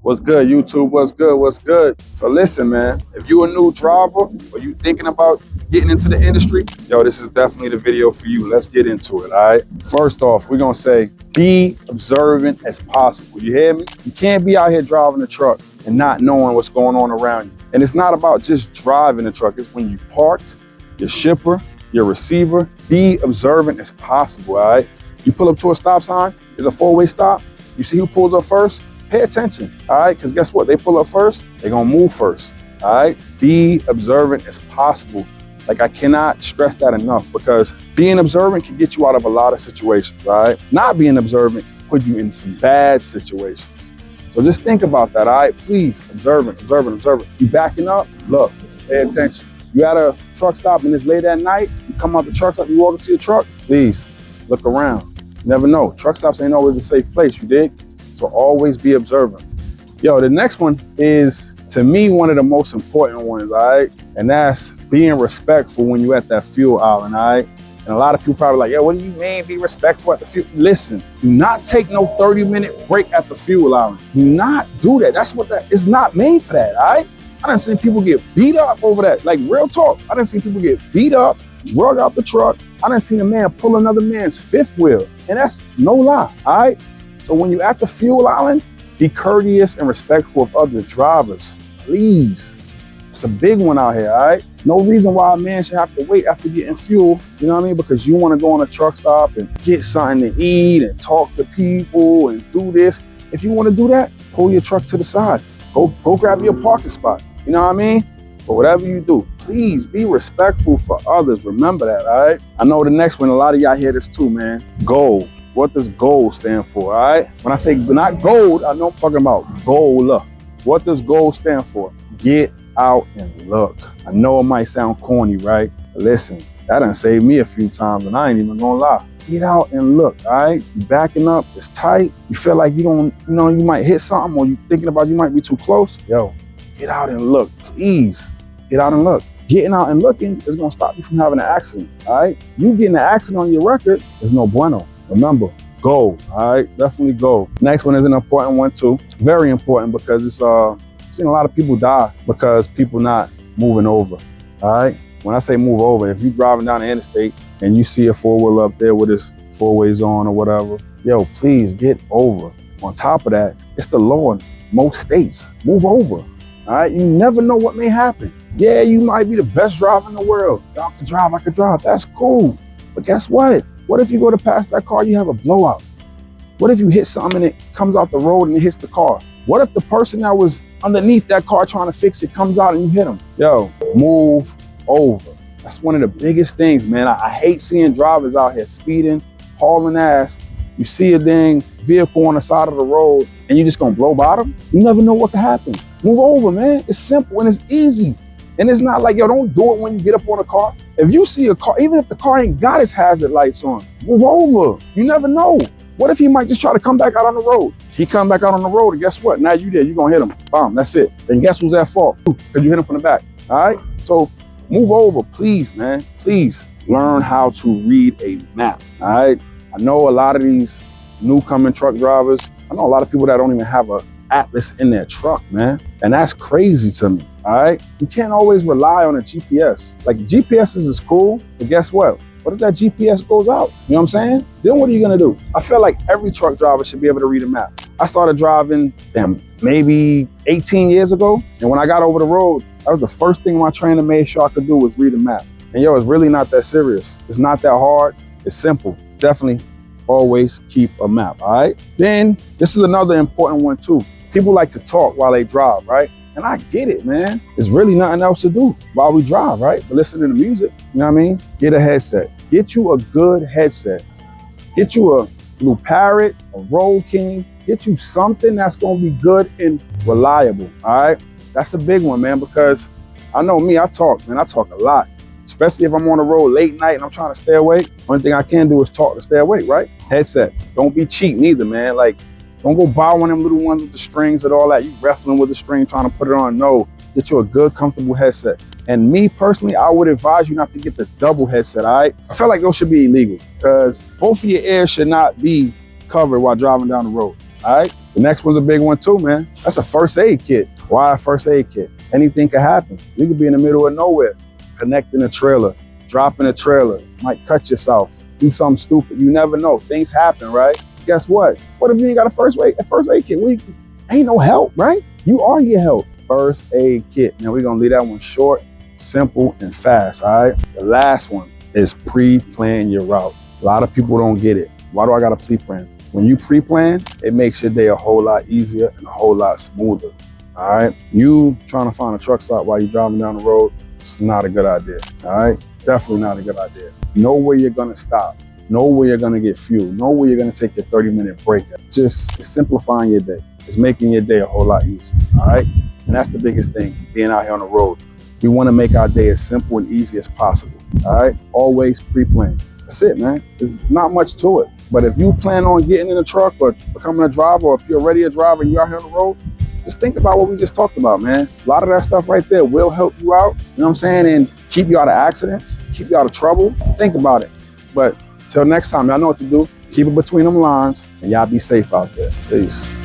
What's good, YouTube? What's good? What's good? So listen, man, if you a new driver or you thinking about getting into the industry, yo, this is definitely the video for you. Let's get into it, all right? First off, we're gonna say, be observant as possible. You hear me? You can't be out here driving a truck and not knowing what's going on around you. And it's not about just driving the truck. It's when you parked, your shipper, your receiver, be observant as possible, all right? You pull up to a stop sign, it's a four-way stop. You see who pulls up first? Pay attention, all right? Because guess what? They pull up first, they're gonna move first, all right? Be observant as possible. Like, I cannot stress that enough, because being observant can get you out of a lot of situations, all right? Not being observant put you in some bad situations. So just think about that, all right? Please, observant. You backing up? Look, pay attention. You at a truck stop and it's late at night, you come out the truck stop, you walk into your truck, please, look around. You never know. Truck stops ain't always a safe place, you dig? So always be observant. Yo, the next one is, to me, one of the most important ones, all right? And that's being respectful when you at that fuel island, all right? And a lot of people probably like, yo, what do you mean be respectful at the fuel? Listen, do not take no 30-minute break at the fuel island. Do not do that. That's what that, it's not made for that, all right? I done seen people get beat up over that. Like, real talk. I done seen people get beat up, drug out the truck. I done seen a man pull another man's fifth wheel. And that's no lie, all right? So when you're at the fuel island, be courteous and respectful of other drivers, please. It's a big one out here, all right? No reason why a man should have to wait after getting fuel, you know what I mean? Because you want to go on a truck stop and get something to eat and talk to people and do this. If you want to do that, pull your truck to the side. Go grab your parking spot, you know what I mean? But whatever you do, please be respectful for others. Remember that, all right? I know the next one, a lot of y'all hear this too, man. Goal. What does gold stand for, all right? When I say not gold, I know I'm talking about goal. What does gold stand for? Get out and look. I know it might sound corny, right? But listen, that done saved me a few times, and I ain't even gonna lie. Get out and look, all right? You backing up, it's tight. You feel like you don't, you might hit something, or you thinking about you might be too close. Yo, get out and look, please. Get out and look. Getting out and looking is gonna stop you from having an accident, all right? You getting an accident on your record is no bueno. Remember, go, all right? Definitely go. Next one is an important one too. Very important, because it's I've seen a lot of people die because people not moving over, all right? When I say move over, if you're driving down the interstate and you see a four-wheeler up there with its four-ways on or whatever, yo, please get over. On top of that, it's the law in most states. Move over, all right? You never know what may happen. Yeah, you might be the best driver in the world. I could drive. That's cool. But guess what? What if you go to pass that car, you have a blowout? What if you hit something and it comes out the road and it hits the car? What if the person that was underneath that car trying to fix it comes out and you hit them? Yo, move over. That's one of the biggest things, man. I hate seeing drivers out here speeding, hauling ass. You see a dang vehicle on the side of the road and you just gonna blow by them? You never know what could happen. Move over, man. It's simple and it's easy. And it's not like, yo, don't do it when you get up on a car. If you see a car, even if the car ain't got its hazard lights on, move over. You never know. What if he might just try to come back out on the road? He come back out on the road, and guess what? Now you there, you gonna hit him. Bam, that's it. Then guess who's at fault? Because you hit him from the back, all right? So move over, please, man. Please learn how to read a map, all right? I know a lot of these new coming truck drivers, I know a lot of people that don't even have a atlas in their truck, man. And that's crazy to me, all right? You can't always rely on a GPS. Like, GPS is cool, but guess what? What if that GPS goes out? You know what I'm saying? Then what are you gonna do? I feel like every truck driver should be able to read a map. I started driving, maybe 18 years ago. And when I got over the road, that was the first thing my trainer made sure I could do was read a map. And yo, it's really not that serious. It's not that hard. It's simple. Definitely always keep a map, all right? Then, this is another important one too. People like to talk while they drive, right? And I get it, man. There's really nothing else to do while we drive, right? But listen to the music, you know what I mean? Get a headset. Get you a good headset. Get you a Blue Parrot, a Roll King. Get you something that's gonna be good and reliable, all right? That's a big one, man, because I know me, I talk a lot. Especially if I'm on the road late night and I'm trying to stay awake. Only thing I can do is talk to stay awake, right? Headset. Don't be cheap neither, man. Like, don't go buy one of them little ones with the strings and all that. You wrestling with the string, trying to put it on. No, get you a good, comfortable headset. And me personally, I would advise you not to get the double headset, all right? I feel like those should be illegal because both of your ears should not be covered while driving down the road, all right? The next one's a big one too, man. That's a first aid kit. Why a first aid kit? Anything could happen. You could be in the middle of nowhere, connecting a trailer, dropping a trailer, might cut yourself, do something stupid. You never know. Things happen, right? Guess what? What if you ain't got a first aid kit? Ain't no help, right? You are your help. First aid kit. Now we're gonna leave that one short, simple, and fast, all right? The last one is pre-plan your route. A lot of people don't get it. Why do I gotta pre-plan? When you pre-plan, it makes your day a whole lot easier and a whole lot smoother, all right? You trying to find a truck stop while you're driving down the road, it's not a good idea, all right? Definitely not a good idea. Know where you're gonna stop. Know where you're gonna get fuel. Know where you're gonna take your 30-minute break. Just simplifying your day. It's making your day a whole lot easier, all right? And that's the biggest thing, being out here on the road. We wanna make our day as simple and easy as possible, all right? Always pre-plan. That's it, man. There's not much to it. But if you plan on getting in a truck or becoming a driver, or if you're already a driver and you're out here on the road, just think about what we just talked about, man. A lot of that stuff right there will help you out, you know what I'm saying? And keep you out of accidents, keep you out of trouble. Think about it. But till next time, y'all know what to do. Keep it between them lines and y'all be safe out there. Peace.